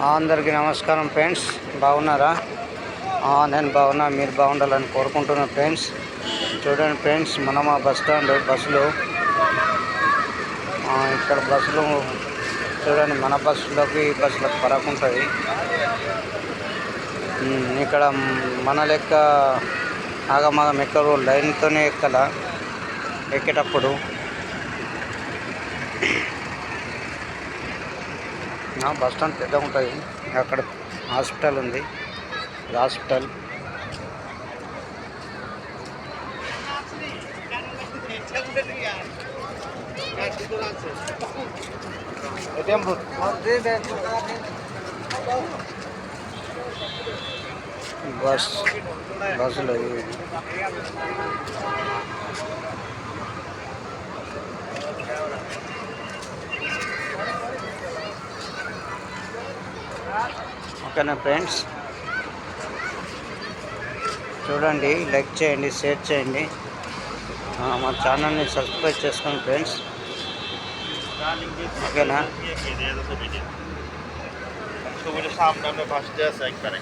అందరికీ నమస్కారం ఫ్రెండ్స్, బాగున్నారా? నేను బాగున్నా, మీరు బాగుండాలని కోరుకుంటున్నాను ఫ్రెండ్స్. చూడండి ఫ్రెండ్స్, మనం ఆ బస్ స్టాండ్ బస్సులు ఇక్కడ బస్సులు చూడండి, మన బస్సులోకి ఈ బస్సులకు ఫరక్ ఉంటుంది. ఇక్కడ మన లెక్క ఆగమాగం ఎక్కరు, లైన్తోనే ఎక్కేటప్పుడు బస్ స్టాండ్ పెద్దగా ఉంటుంది. అక్కడ హాస్పిటల్ ఉంది, హాస్పిటల్. బస్సులు ఓకేనా ఫ్రెండ్స్? చూడండి, లైక్ చేయండి, షేర్ చేయండి, మా ఛానల్ని సబ్స్క్రైబ్ చేసుకోండి ఫ్రెండ్స్. ఓకేనా? সামনে ফার্স্টে আছে একবারে